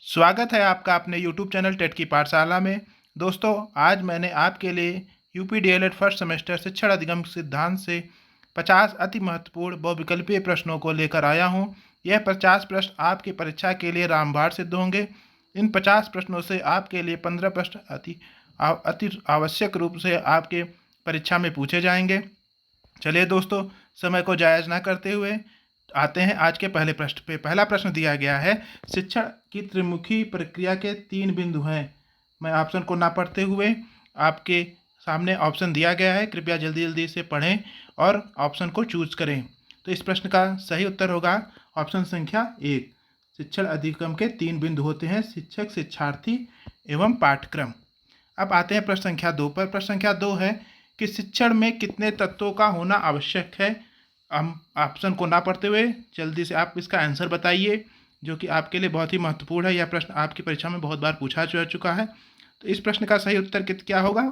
स्वागत है आपका अपने YouTube चैनल टेट की पाठशाला में। दोस्तों, आज मैंने आपके लिए यूपी डीएलएड फर्स्ट सेमेस्टर शिक्षण अधिगम सिद्धांत से 50 अति महत्वपूर्ण बहुविकल्पीय प्रश्नों को लेकर आया हूं। यह 50 प्रश्न आपकी परीक्षा के लिए रामबाण सिद्ध होंगे। इन 50 प्रश्नों से आपके लिए 15 प्रश्न अति आवश्यक रूप से आपके परीक्षा में पूछे जाएंगे। चलिए दोस्तों, समय को जायज़ ना करते हुए आते हैं आज के पहले प्रश्न पे। पहला प्रश्न दिया गया है, शिक्षण की त्रिमुखी प्रक्रिया के 3 बिंदु हैं। मैं ऑप्शन को ना पढ़ते हुए आपके सामने ऑप्शन दिया गया है, कृपया जल्दी जल्दी से पढ़ें और ऑप्शन को चूज करें। तो इस प्रश्न का सही उत्तर होगा ऑप्शन संख्या 1। शिक्षण अधिगम के 3 बिंदु होते हैं, शिक्षक, शिक्षार्थी एवं पाठ्यक्रम। अब आते हैं प्रश्न संख्या 2 पर। प्रश्न संख्या 2 है कि शिक्षण में कितने तत्वों का होना आवश्यक है। हम ऑप्शन को ना पढ़ते हुए जल्दी से आप इसका आंसर बताइए, जो कि आपके लिए बहुत ही महत्वपूर्ण है। यह प्रश्न आपकी परीक्षा में बहुत बार पूछा जा चुका है। तो इस प्रश्न का सही उत्तर क्या होगा?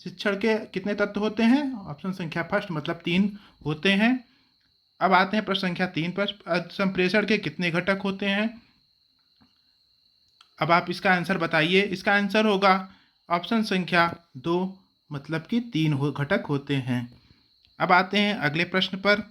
शिक्षण के कितने तत्व होते हैं? ऑप्शन संख्या फर्स्ट मतलब 3 होते हैं। अब आते हैं प्रश्न संख्या 3 पर। संप्रेषण के कितने घटक होते हैं? अब आप इसका आंसर बताइए। इसका आंसर होगा ऑप्शन संख्या 2 मतलब कि 3 घटक होते हैं। अब आते हैं अगले प्रश्न पर।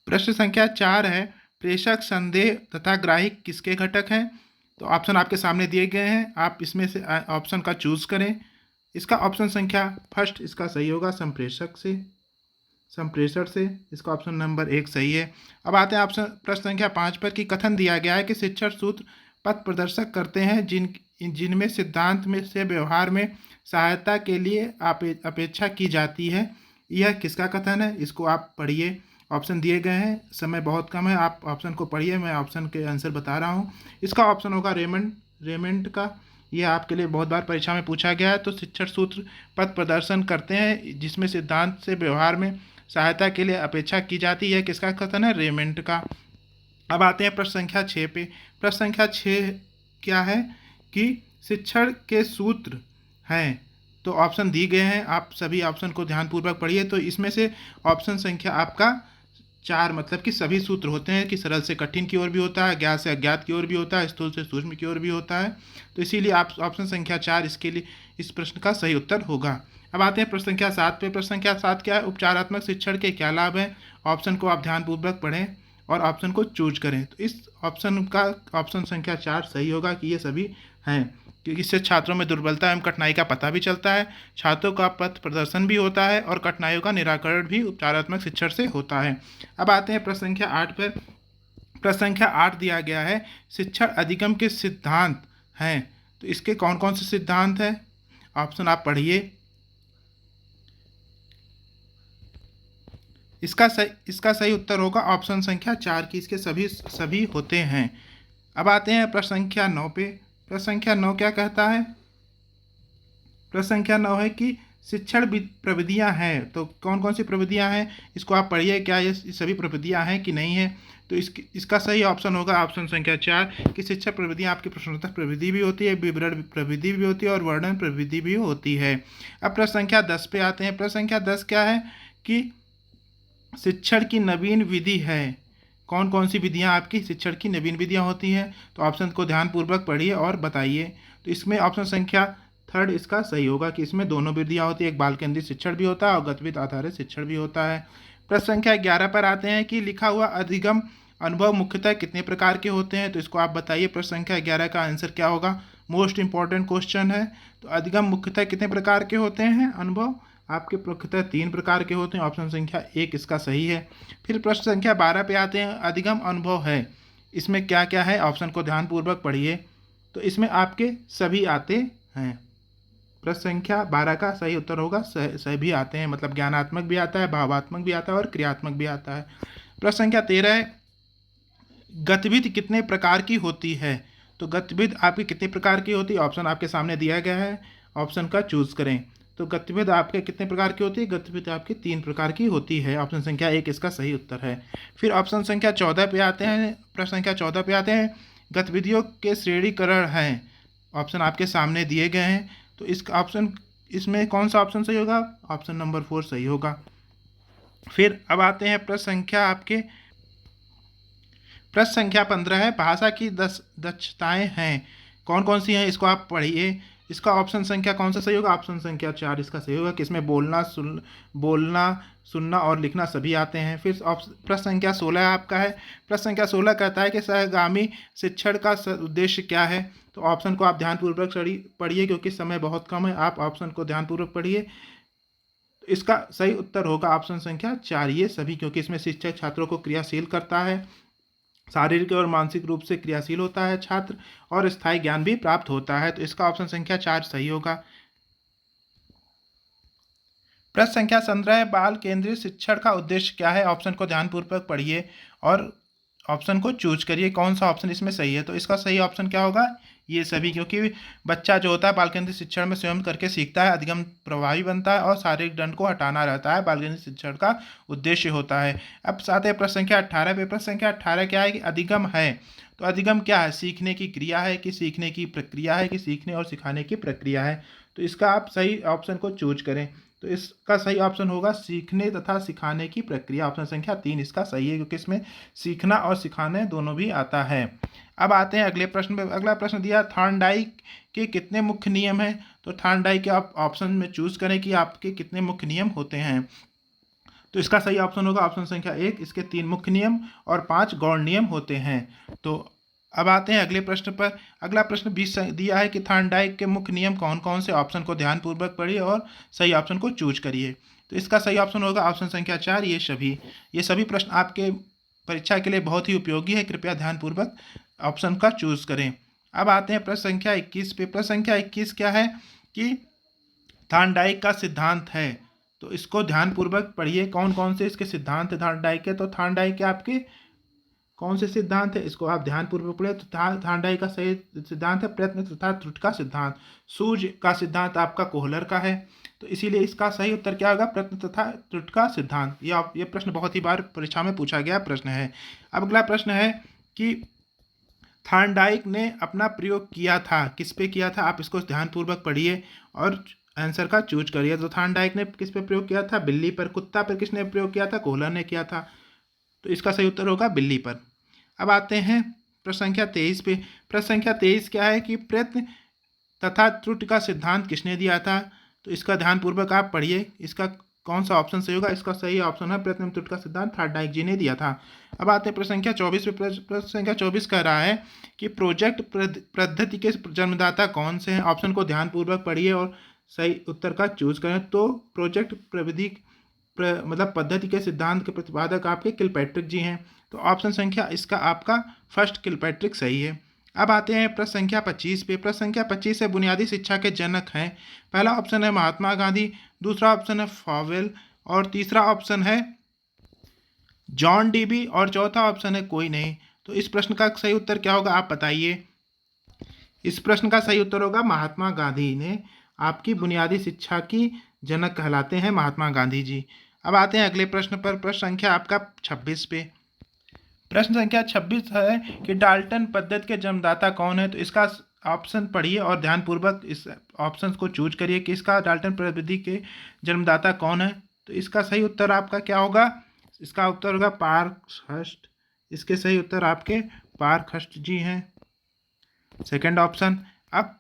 प्रश्न संख्या 4 है, प्रेषक, संदेह तथा ग्राही किसके घटक हैं? तो ऑप्शन आपके सामने दिए गए हैं, आप इसमें से ऑप्शन का चूज करें। इसका ऑप्शन संख्या फर्स्ट इसका सही होगा, संप्रेषण से। इसका ऑप्शन नंबर 1 सही है। अब आते हैं ऑप्शन प्रश्न संख्या 5 पर कि कथन दिया गया है कि शिक्षण सूत्र पथ प्रदर्शक करते हैं जिनमें सिद्धांत में से व्यवहार में सहायता के लिए अपेक्षा की जाती है। यह किसका कथन है? इसको आप पढ़िए। ऑप्शन दिए गए हैं, समय बहुत कम है, आप ऑप्शन को पढ़िए, मैं ऑप्शन के आंसर बता रहा हूँ। इसका ऑप्शन होगा रेमंड का। यह आपके लिए बहुत बार परीक्षा में पूछा गया है। तो शिक्षण सूत्र पथ प्रदर्शन करते हैं जिसमें सिद्धांत से व्यवहार में सहायता के लिए अपेक्षा की जाती है, किसका कथन है? रेमंड का। अब आते हैं प्रश्न संख्या 6 पे। प्रश्न संख्या 6 क्या है कि शिक्षण के सूत्र हैं। तो ऑप्शन दिए गए हैं, आप सभी ऑप्शन को ध्यानपूर्वक पढ़िए। तो इसमें से ऑप्शन संख्या आपका 4 मतलब कि सभी सूत्र होते हैं कि सरल से कठिन की ओर भी होता है, ज्ञात से अज्ञात की ओर भी होता है, स्थूल से सूक्ष्म की ओर भी होता है। तो इसीलिए आप ऑप्शन संख्या 4 इसके लिए इस प्रश्न का सही उत्तर होगा। अब आते हैं प्रश्न संख्या 7 पे। प्रश्न संख्या 7 क्या है? उपचारात्मक शिक्षण के क्या लाभ हैं? ऑप्शन को आप ध्यानपूर्वक पढ़ें और ऑप्शन को चूज करें। तो इस ऑप्शन का ऑप्शन संख्या 4 सही होगा कि ये सभी हैं, क्योंकि इससे छात्रों में दुर्बलता एवं कठिनाई का पता भी चलता है, छात्रों का पथ प्रदर्शन भी होता है और कठिनाइयों का निराकरण भी उपचारात्मक शिक्षण से होता है। अब आते हैं प्रश्न संख्या 8 पर। प्रश्न संख्या 8 दिया गया है, शिक्षण अधिगम के सिद्धांत हैं। तो इसके कौन कौन से सिद्धांत हैं? ऑप्शन आप पढ़िए। इसका सही उत्तर होगा ऑप्शन संख्या 4 की इसके सभी होते हैं। अब आते हैं प्रश्न संख्या 9 पे। प्रश्न संख्या 9 क्या कहता है? प्रश्न संख्या 9 है कि शिक्षण प्रविधियां हैं। तो कौन कौन सी प्रविधियां हैं इसको आप पढ़िए, क्या ये सभी प्रविधियां हैं कि नहीं है? तो इसका सही ऑप्शन होगा ऑप्शन संख्या 4 कि शिक्षण प्रविधियां आपकी प्रश्नोत्तर प्रविधि भी होती है, विवरण प्रविधि भी होती है और वर्णन प्रविधि भी होती है। अब प्रश्न संख्या 10 पे आते हैं। प्रश्न संख्या 10 क्या है कि शिक्षण की नवीन विधि है। कौन कौन सी विधियां आपकी शिक्षण की नवीन विधियां होती हैं? तो ऑप्शन को ध्यानपूर्वक पढ़िए और बताइए। तो इसमें ऑप्शन संख्या 3 इसका सही होगा कि इसमें दोनों विधियां होती है, एक बाल केंद्रित शिक्षण भी होता है और गतिविधि आधारित शिक्षण भी होता है। प्रश्न संख्या 11 पर आते हैं कि लिखा हुआ अधिगम अनुभव मुख्यतः कितने प्रकार के होते हैं? तो इसको आप बताइए। प्रश्न संख्या 11 का आंसर क्या होगा? मोस्ट इंपॉर्टेंट क्वेश्चन है। तो अधिगम मुख्यतः कितने प्रकार के होते हैं? अनुभव आपके मुख्यतः 3 प्रकार के होते हैं। ऑप्शन संख्या 1 इसका सही है। फिर प्रश्न संख्या 12 पे आते हैं, अधिगम अनुभव है, इसमें क्या क्या है? ऑप्शन को ध्यानपूर्वक पढ़िए। तो इसमें आपके सभी आते हैं। प्रश्न संख्या 12 का सही उत्तर होगा सभी आते हैं, मतलब ज्ञानात्मक भी आता है, भावात्मक भी आता है और क्रियात्मक भी आता है। प्रश्न संख्या 13 है, गतिविधि कितने प्रकार की होती है? तो गतिविधि आपकी कितने प्रकार की होती है? ऑप्शन आपके सामने दिया गया है, ऑप्शन का चूज करें। तो गतिविधि आपके कितने प्रकार की होती है? गतिविधि आपकी 3 प्रकार की होती है। ऑप्शन संख्या 1 इसका सही उत्तर है। फिर ऑप्शन संख्या 14 पे आते हैं। प्रश्न संख्या 14 पे आते हैं, गतिविधियों के श्रेणीकरण हैं। ऑप्शन आपके सामने दिए गए हैं। तो इस ऑप्शन इसमें कौन सा ऑप्शन सही होगा? ऑप्शन नंबर 4 सही होगा। फिर अब आते हैं प्रश्न संख्या 15 है, भाषा की 10 दक्षताएं हैं, कौन कौन सी हैं इसको आप पढ़िए। इसका ऑप्शन संख्या कौन सा सही होगा? ऑप्शन संख्या 4 इसका सही होगा, किसमें बोलना सुनना और लिखना सभी आते हैं। फिर प्रश्न संख्या 16 आपका है। प्रश्न संख्या 16 कहता है कि सहगामी शिक्षण का उद्देश्य क्या है? तो ऑप्शन को आप ध्यानपूर्वक पढ़िए, क्योंकि समय बहुत कम है, आप ऑप्शन को ध्यानपूर्वक पढ़िए। तो इसका सही उत्तर होगा ऑप्शन संख्या 4, ये सभी, क्योंकि इसमें शिक्षक छात्रों को क्रियाशील करता है, शारीरिक और मानसिक रूप से क्रियाशील होता है छात्र, और स्थायी ज्ञान भी प्राप्त होता है। तो इसका ऑप्शन संख्या 4 सही होगा। प्रश्न संख्या 15 है, बाल केंद्रित शिक्षण का उद्देश्य क्या है? ऑप्शन को ध्यानपूर्वक पढ़िए और ऑप्शन को चूज करिए कौन सा ऑप्शन इसमें सही है। तो इसका सही ऑप्शन क्या होगा? ये सभी, क्योंकि बच्चा जो होता है बाल केंद्रित शिक्षण में स्वयं करके सीखता है, अधिगम प्रभावी बनता है और शारीरिक दंड को हटाना रहता है, बाल केंद्रित शिक्षण का उद्देश्य होता है। अब साथ ही प्रश्न संख्या 18 पे। प्रश्न संख्या 18 क्या है कि अधिगम है, तो अधिगम क्या है? सीखने की क्रिया है कि सीखने की प्रक्रिया है कि सीखने और सिखाने की प्रक्रिया है? तो इसका आप सही ऑप्शन को चूज करें। तो इसका सही ऑप्शन होगा सीखने तथा सिखाने की प्रक्रिया, ऑप्शन संख्या 3 इसका सही है, क्योंकि इसमें सीखना और सिखाने दोनों भी आता है। अब आते हैं अगले प्रश्न पे। अगला प्रश्न दिया, थॉर्नडाइक के कितने मुख्य नियम हैं? तो थॉर्नडाइक के आप ऑप्शन में चूज करें कि आपके कितने मुख्य नियम होते हैं। तो इसका सही ऑप्शन होगा ऑप्शन संख्या 1, इसके 3 मुख्य नियम और 5 गौण नियम होते हैं। तो अब आते हैं अगले प्रश्न पर। अगला प्रश्न 20 दिया है कि थॉर्नडाइक के मुख्य नियम कौन कौन से? ऑप्शन को ध्यानपूर्वक पढ़िए और सही ऑप्शन को चूज करिए। तो इसका सही ऑप्शन होगा ऑप्शन संख्या 4, ये सभी प्रश्न आपके परीक्षा के लिए बहुत ही उपयोगी है, कृपया ध्यानपूर्वक ऑप्शन का चूज करें। अब आते हैं प्रश्न संख्या 21 पे। प्रश्न संख्या 21 क्या है कि थॉर्नडाइक का सिद्धांत है, तो इसको ध्यानपूर्वक पढ़िए कौन कौन से इसके सिद्धांत है थॉर्नडाइक के। तो थॉर्नडाइक के आपके कौन से सिद्धांत है, इसको आप ध्यानपूर्वक पढ़े। तो थॉर्नडाइक का सही सिद्धांत है प्रयत्न तथा त्रुटि का सिद्धांत। सूर्य का सिद्धांत आपका कोहलर का है, तो इसीलिए इसका सही उत्तर क्या होगा? प्रयत्न तथा त्रुटि का सिद्धांत। ये प्रश्न बहुत ही बार परीक्षा में पूछा गया प्रश्न है। अब अगला प्रश्न है कि थॉर्नडाइक ने अपना प्रयोग किया था, किस पे किया था? आप इसको ध्यानपूर्वक पढ़िए और आंसर का चूज करिए। तो थॉर्नडाइक ने किस पे प्रयोग किया था? बिल्ली पर। कुत्ता पर किसने प्रयोग किया था? कोहलर ने किया था, तो इसका सही उत्तर होगा बिल्ली पर। अब आते हैं प्रश्न संख्या 23 पे। प्रश्न संख्या 23 क्या है कि प्रयत्न तथा त्रुटि का सिद्धांत किसने दिया था? तो इसका ध्यानपूर्वक आप पढ़िए, इसका कौन सा ऑप्शन सही होगा? इसका सही ऑप्शन है प्रयत्न त्रुटि का सिद्धांत थॉर्नडाइक जी ने दिया था। अब आते हैं प्रश्न संख्या 24 पे। प्रश्न संख्या 24 कह रहा है कि प्रोजेक्ट पद्धति के जन्मदाता कौन से हैं? ऑप्शन को ध्यानपूर्वक पढ़िए और सही उत्तर का चूज करें। तो प्रोजेक्ट मतलब पद्धति के सिद्धांत के प्रतिपादक आपके किलपैट्रिक जी हैं, तो ऑप्शन संख्या इसका आपका फर्स्ट किलपैट्रिक सही है। अब आते हैं प्रश्न संख्या 25 पे। प्रश्न संख्या 25 से बुनियादी शिक्षा के जनक हैं। पहला ऑप्शन है महात्मा गांधी, दूसरा ऑप्शन है फॉवेल और तीसरा ऑप्शन है जॉन डीबी और चौथा ऑप्शन है कोई नहीं। तो इस प्रश्न का सही उत्तर क्या होगा आप बताइए। इस प्रश्न का सही उत्तर होगा महात्मा गांधी ने आपकी बुनियादी शिक्षा की जनक कहलाते हैं महात्मा गांधी जी। अब आते हैं अगले प्रश्न पर। प्रश्न संख्या आपका 26 पे। प्रश्न संख्या 26 है कि डाल्टन पद्धति के जन्मदाता कौन है? तो इसका ऑप्शन पढ़िए और ध्यानपूर्वक इस ऑप्शन को चूज करिए कि इसका डाल्टन पद्धति के जन्मदाता कौन है। तो इसका सही उत्तर आपका क्या होगा? इसका उत्तर होगा पार्कहर्स्ट। इसके सही उत्तर आपके पार्कहर्स्ट जी हैं, सेकंड ऑप्शन। अब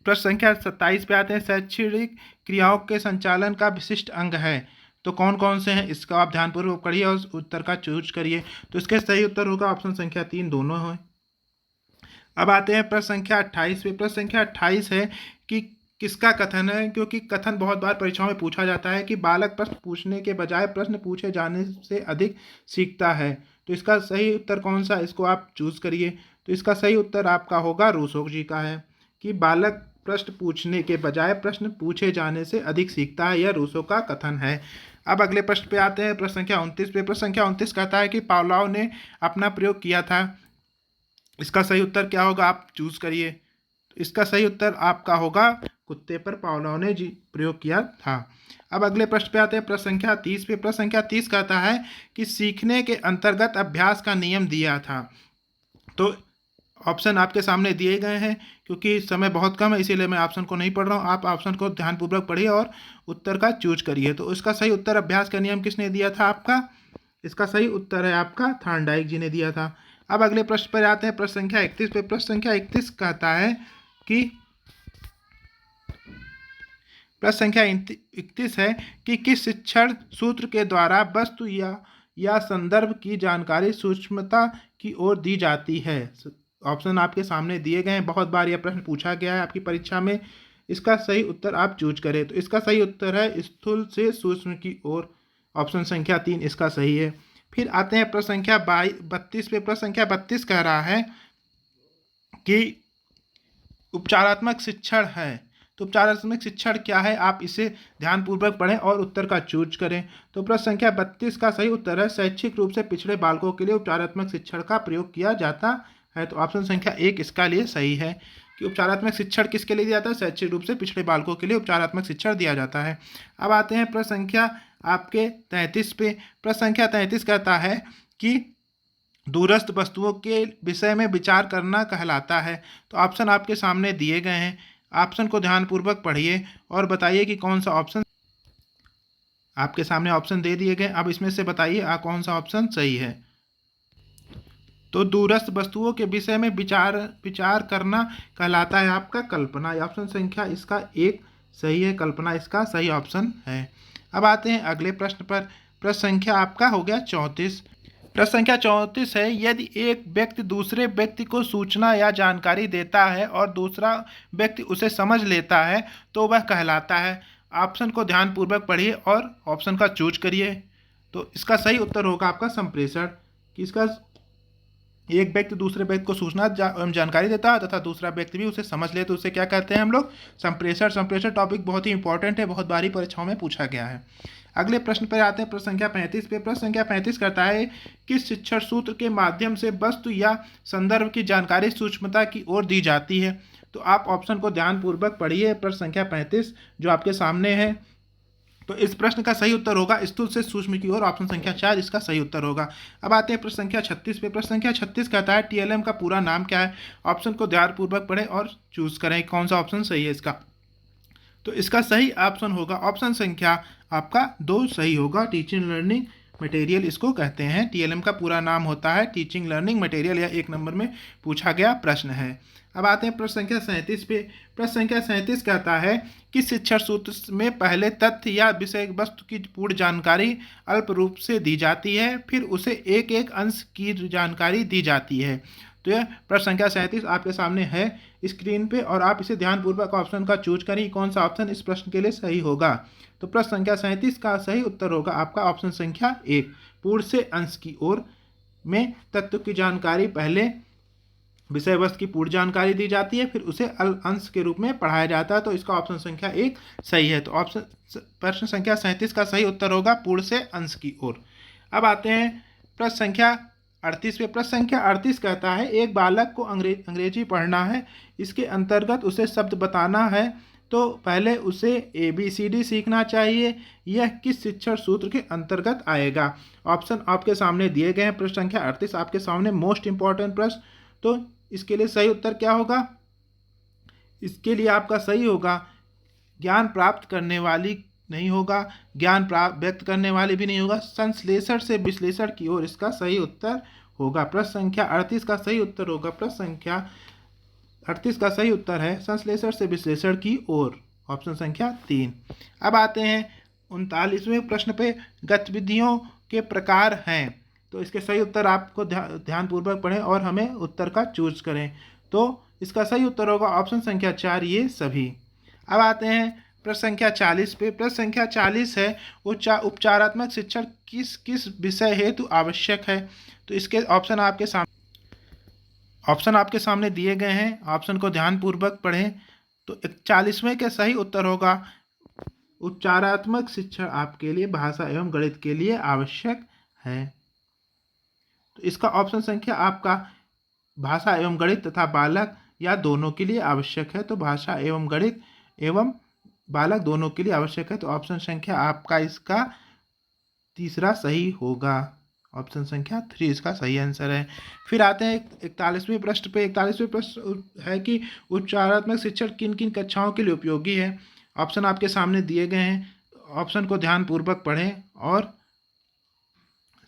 प्रश्न संख्या 27 पे आते हैं, शैक्षणिक क्रियाओं के संचालन का विशिष्ट अंग है, तो कौन कौन से हैं? इसका आप ध्यानपूर्वक पढ़िए और उत्तर का चूज करिए। तो इसके सही उत्तर होगा ऑप्शन संख्या 3 दोनों हैं। अब आते हैं प्रश्न संख्या 28 पे। प्रश्न संख्या 28 है कि किसका कथन है, क्योंकि कथन बहुत बार परीक्षाओं में पूछा जाता है कि बालक प्रश्न पूछने के बजाय प्रश्न पूछे जाने से अधिक सीखता है। तो इसका सही उत्तर कौन सा, इसको आप चूज करिए। तो इसका सही उत्तर आपका होगा रूसो जी का है कि बालक प्रश्न पूछने के बजाय प्रश्न पूछे जाने से अधिक सीखता है, यह रूसो का कथन है। अब अगले प्रश्न पे आते हैं। प्रश्न संख्या 29 पे। प्रश्न संख्या 29 कहता है कि पावलोव ने अपना प्रयोग किया था, इसका सही उत्तर क्या होगा आप चूज करिए। तो इसका सही उत्तर आपका होगा कुत्ते पर पावलोव ने जी प्रयोग किया था। अब अगले प्रश्न पे आते हैं। प्रश्न संख्या 30 पे। प्रश्न संख्या 30 कहता है कि सीखने के अंतर्गत अभ्यास का नियम दिया था, तो ऑप्शन आपके सामने दिए गए हैं, क्योंकि समय बहुत कम है इसीलिए मैं ऑप्शन को नहीं पढ़ रहा हूँ। आप ऑप्शन को ध्यानपूर्वक पढ़िए और उत्तर का चूज करिए। तो इसका सही उत्तर अभ्यास का नियम किसने दिया था आपका? इसका सही उत्तर है आपका थॉर्नडाइक जी ने दिया था। अब अगले प्रश्न पर आते हैं, प्रश्न संख्या 31 पे। प्रश्न संख्या 31 कहता है कि प्रश्न संख्या 31 है कि किस शिक्षण सूत्र के द्वारा वस्तु या संदर्भ की जानकारी सूक्ष्मता की ओर दी जाती है? ऑप्शन आपके सामने दिए गए हैं, बहुत बार यह प्रश्न पूछा गया है आपकी परीक्षा में। इसका सही उत्तर आप चूज करें। तो इसका सही उत्तर है स्थूल से सूक्ष्म की ओर। ऑप्शन संख्या 3 इसका सही है। फिर आते हैं प्रश्न संख्या 32 पे। प्रश्न संख्या 32 कह रहा है कि उपचारात्मक शिक्षण है। तो उपचारात्मक शिक्षण क्या है, आप इसे ध्यानपूर्वक पढ़ें और उत्तर का चूज करें। तो प्रश्न संख्या 32 का सही उत्तर है शैक्षिक रूप से पिछड़े बालकों के लिए उपचारात्मक शिक्षण का प्रयोग किया जाता है। तो ऑप्शन संख्या 1 इसका लिए सही है कि उपचारात्मक शिक्षण किसके लिए दिया जाता है? शैक्षिक रूप से पिछड़े बालकों के लिए उपचारात्मक शिक्षण दिया जाता है। अब आते हैं प्रश्न संख्या आपके 33 पे। प्रश्न संख्या 33 कहता है कि दूरस्थ वस्तुओं के विषय में विचार करना कहलाता है। तो ऑप्शन आपके सामने दिए गए हैं, ऑप्शन को ध्यानपूर्वक पढ़िए और बताइए कि कौन सा ऑप्शन आपके सामने ऑप्शन दे दिए गए। अब इसमें से बताइए कौन सा ऑप्शन सही है। तो दूरस्थ वस्तुओं के विषय में विचार करना कहलाता है आपका कल्पना। ऑप्शन संख्या इसका 1 सही है, कल्पना इसका सही ऑप्शन है। अब आते हैं अगले प्रश्न पर। प्रश्न संख्या आपका हो गया 34। प्रश्न संख्या 34 है, यदि एक व्यक्ति दूसरे व्यक्ति को सूचना या जानकारी देता है और दूसरा व्यक्ति उसे समझ लेता है तो वह कहलाता है। ऑप्शन को ध्यानपूर्वक पढ़िए और ऑप्शन का चूज करिए। तो इसका सही उत्तर होगा आपका संप्रेषण। कि इसका एक व्यक्ति दूसरे व्यक्ति को सूचना जानकारी देता है तथा दूसरा व्यक्ति भी उसे समझ ले तो उसे क्या कहते हैं हम लोग? संप्रेषण। संप्रेषण टॉपिक बहुत ही इंपॉर्टेंट है, बहुत बारी परीक्षाओं में पूछा गया है। अगले प्रश्न पर आते हैं, प्रश्न संख्या 35 पे। प्रश्न संख्या 35 कहता है किस शिक्षण सूत्र के माध्यम से वस्तु या संदर्भ की जानकारी सूक्ष्मता की ओर दी जाती है? तो आप ऑप्शन को ध्यानपूर्वक पढ़िए। प्रश्न संख्या 35 जो आपके सामने है, तो इस प्रश्न का सही उत्तर होगा स्थूल से सूक्ष्म की ओर। ऑप्शन संख्या 4 इसका सही उत्तर होगा। अब आते हैं प्रश्न संख्या 36 पे। प्रश्न संख्या 36 कहता है टीएलएम का पूरा नाम क्या है? ऑप्शन को ध्यानपूर्वक पढ़ें और चूज करें कौन सा ऑप्शन सही है इसका। तो इसका सही ऑप्शन होगा ऑप्शन संख्या आपका 2 सही होगा। टीचिंग लर्निंग मटेरियल इसको कहते हैं। टीएलएम का पूरा नाम होता है टीचिंग लर्निंग मटेरियल। यह 1 नंबर में पूछा गया प्रश्न है। अब आते हैं प्रश्न संख्या 37 पे। प्रश्न संख्या 37 कहता है कि शिक्षण सूत्र में पहले तथ्य या विषय वस्तु की पूर्ण जानकारी अल्प रूप से दी जाती है, फिर उसे एक एक अंश की जानकारी दी जाती है। तो यह प्रश्न संख्या 37 आपके सामने है स्क्रीन पे और आप इसे ध्यानपूर्वक ऑप्शन का चूज करें कौन सा ऑप्शन इस प्रश्न के लिए सही होगा। तो प्रश्न संख्या 37 का सही उत्तर होगा आपका ऑप्शन संख्या 1, पूर्ण से अंश की ओर में तत्व की जानकारी पहले विषय वस्तु की पूर्ण जानकारी दी जाती है, फिर उसे अंश के रूप में पढ़ाया जाता है। तो इसका ऑप्शन संख्या 1 सही है। तो ऑप्शन प्रश्न संख्या 37 का सही उत्तर होगा पूर्ण से अंश की ओर। अब आते हैं प्रश्न संख्या 38 पे। प्रश्न संख्या 38 कहता है एक बालक को अंग्रेजी पढ़ना है, इसके अंतर्गत उसे शब्द बताना है, तो पहले उसे ABCD सीखना चाहिए। यह किस शिक्षण सूत्र के अंतर्गत आएगा? ऑप्शन आपके सामने दिए गए हैं। प्रश्न संख्या 38 आपके सामने मोस्ट इंपॉर्टेंट प्रश्न। तो इसके लिए सही उत्तर क्या होगा? इसके लिए आपका सही होगा ज्ञान प्राप्त करने वाली नहीं होगा, ज्ञान प्राप्त व्यक्त करने वाली भी नहीं होगा, संश्लेषण से विश्लेषण की ओर इसका सही उत्तर होगा। प्रश्न संख्या 38 का सही उत्तर होगा। प्रश्न संख्या 38 का सही उत्तर है संश्लेषण से विश्लेषण की ओर। ऑप्शन संख्या 3। अब आते हैं 39वें प्रश्न पे। गतिविधियों के प्रकार हैं, तो इसके सही उत्तर आपको ध्यानपूर्वक पढ़ें और हमें उत्तर का चूज करें। तो इसका सही उत्तर होगा ऑप्शन संख्या 4 ये सभी। अब आते हैं प्रश्न संख्या 40 पे। प्रश्न संख्या 40 है उपचारात्मक शिक्षण किस किस विषय हेतु आवश्यक है? तो इसके ऑप्शन आपके सामने दिए गए हैं, ऑप्शन को ध्यानपूर्वक पढ़ें। तो 41वें के सही उत्तर होगा उपचारात्मक शिक्षण आपके लिए भाषा एवं गणित के लिए आवश्यक है। तो इसका ऑप्शन संख्या आपका भाषा एवं गणित तथा बालक या दोनों के लिए आवश्यक है। तो भाषा एवं गणित एवं बालक दोनों के लिए आवश्यक है। तो ऑप्शन संख्या आपका इसका तीसरा सही होगा। ऑप्शन संख्या 3 इसका सही आंसर है। फिर आते हैं 41वें प्रश्न पे। 41वें प्रश्न है कि उपचारात्मक शिक्षण किन किन कक्षाओं के लिए उपयोगी है। ऑप्शन आपके सामने दिए गए हैं, ऑप्शन को ध्यानपूर्वक पढ़ें और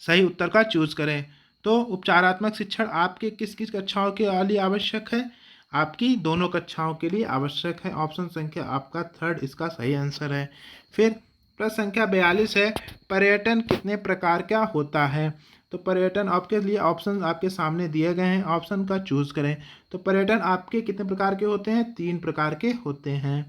सही उत्तर का चूज करें। तो उपचारात्मक शिक्षण आपके किस किस कक्षाओं के लिए आवश्यक है? आपकी दोनों कक्षाओं के लिए आवश्यक है। ऑप्शन संख्या आपका 3 इसका सही आंसर है। फिर प्रश्न संख्या 42 है, पर्यटन कितने प्रकार का होता है? तो पर्यटन आपके लिए ऑप्शन आपके सामने दिए गए हैं, ऑप्शन का चूज करें। तो पर्यटन आपके कितने प्रकार के होते हैं? 3 प्रकार के होते हैं।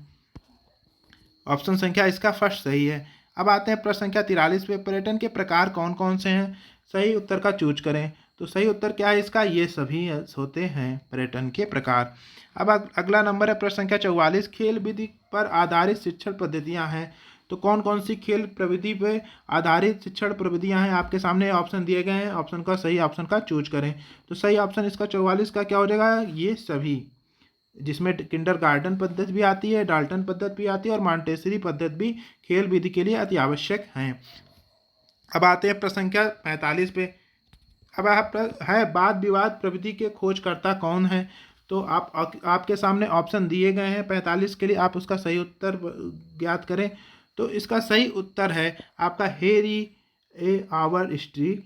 ऑप्शन संख्या इसका फर्स्ट सही है। अब आते हैं प्रश्न संख्या 43 पे, पर्यटन के प्रकार कौन कौन से हैं? सही उत्तर का चूज करें। तो सही उत्तर क्या है इसका? ये सभी होते हैं पर्यटन के प्रकार। अब अगला नंबर है प्रश्न संख्या 44, खेल विधि पर आधारित शिक्षण पद्धतियां हैं। तो कौन कौन सी खेल प्रविधि पे आधारित शिक्षण प्रविधियां हैं? आपके सामने ऑप्शन दिए गए हैं, ऑप्शन का सही ऑप्शन का चूज करें। तो सही ऑप्शन इसका 44 का क्या हो जाएगा? ये सभी, जिसमें किंडरगार्टन पद्धति भी आती है, डाल्टन पद्धति भी आती है और मॉन्टेसरी पद्धति भी खेल विधि के लिए अति आवश्यक हैं। अब आते हैं प्रश्न संख्या 45 पे। अब आप है वाद विवाद प्रविधि के खोजकर्ता कौन है? तो आपके सामने ऑप्शन दिए गए हैं 45 के लिए, आप उसका सही उत्तर ज्ञात करें। तो इसका सही उत्तर है आपका हेरी ए आवर स्ट्रीट,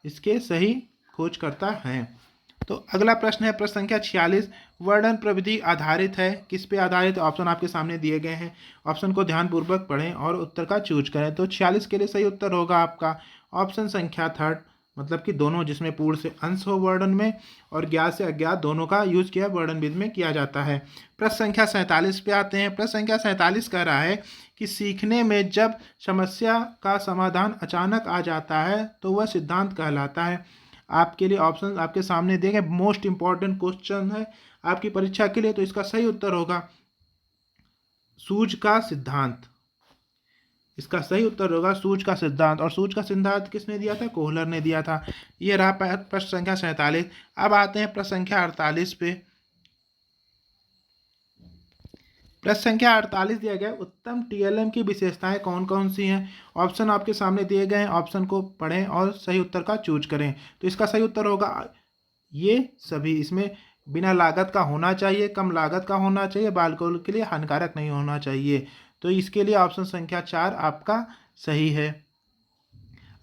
इसके सही खोजकर्ता हैं। तो अगला प्रश्न है प्रश्न संख्या 46, वर्णन प्रविधि आधारित है, किस पे आधारित? ऑप्शन आपके सामने दिए गए हैं, ऑप्शन को ध्यानपूर्वक पढ़ें और उत्तर का चूज करें। तो 46 के लिए सही उत्तर होगा आपका ऑप्शन संख्या 3, मतलब कि दोनों, जिसमें पूर्ण से अंश हो वर्णन में और ज्ञात से अज्ञात दोनों का यूज किया वर्णन विधि में किया जाता है। प्रश्न संख्या 47 पे आते हैं। प्रश्न संख्या 47 कह रहा है कि सीखने में जब समस्या का समाधान अचानक आ जाता है तो वह सिद्धांत कहलाता है। आपके लिए ऑप्शन आपके सामने दिए गए, मोस्ट इंपॉर्टेंट क्वेश्चन है आपकी परीक्षा के लिए। तो इसका सही उत्तर होगा सूझ का सिद्धांत। इसका सही उत्तर होगा सूझ का सिद्धांत। और सूझ का सिद्धांत किसने दिया था? कोहलर ने दिया था। ये रहा प्रश्न संख्या 47। अब आते हैं प्रश्न संख्या 48 पे। प्रश्न संख्या 48 दिया गया, उत्तम टीएलएम की विशेषताएं कौन कौन सी हैं? ऑप्शन आपके सामने दिए गए हैं, ऑप्शन को पढ़ें और सही उत्तर का चूज करें। तो इसका सही उत्तर होगा ये सभी। इसमें बिना लागत का होना चाहिए, कम लागत का होना चाहिए, बालकों के लिए हानिकारक नहीं होना चाहिए। तो इसके लिए ऑप्शन संख्या 4 आपका सही है।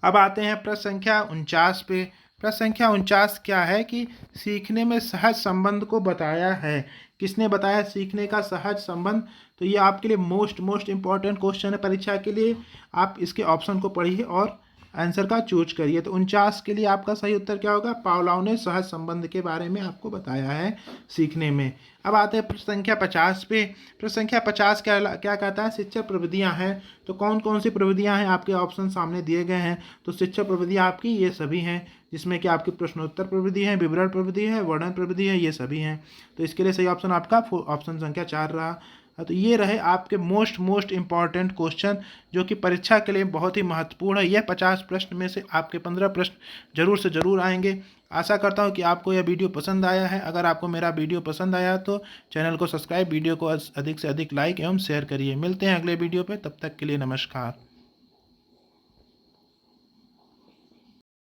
अब आते हैं प्रश्न संख्या 49 पे। प्रश्न संख्या 49 क्या है कि सीखने में सहज संबंध को बताया है। किसने बताया सीखने का सहज संबंध? तो ये आपके लिए मोस्ट इंपॉर्टेंट क्वेश्चन है परीक्षा के लिए। आप इसके ऑप्शन को पढ़िए और आंसर का चूज करिए। तो 49 के लिए आपका सही उत्तर क्या होगा? पावलोव ने सहज संबंध के बारे में आपको बताया है सीखने में। अब आते हैं प्रश्न संख्या 50 पे। प्रश्न संख्या 50 क्या कहता है? शिक्षण प्रविधियां हैं। तो कौन कौन सी प्रविधियां हैं? आपके ऑप्शन सामने दिए गए हैं। तो शिक्षण प्रविधियां आपकी ये सभी हैं, जिसमें कि आपकी प्रश्नोत्तर प्रविधि है, विवरण प्रविधि है, वर्णन प्रविधि है, ये सभी हैं। तो इसके लिए सही ऑप्शन आपका ऑप्शन संख्या 4 रहा। तो ये रहे आपके मोस्ट इंपॉर्टेंट क्वेश्चन, जो कि परीक्षा के लिए बहुत ही महत्वपूर्ण है। यह 50 प्रश्न में से आपके 15 प्रश्न जरूर से जरूर आएंगे। आशा करता हूँ कि आपको यह वीडियो पसंद आया है। अगर आपको मेरा वीडियो पसंद आया तो चैनल को सब्सक्राइब, वीडियो को अधिक से अधिक लाइक एवं शेयर करिए। मिलते हैं अगले वीडियो पे, तब तक के लिए नमस्कार।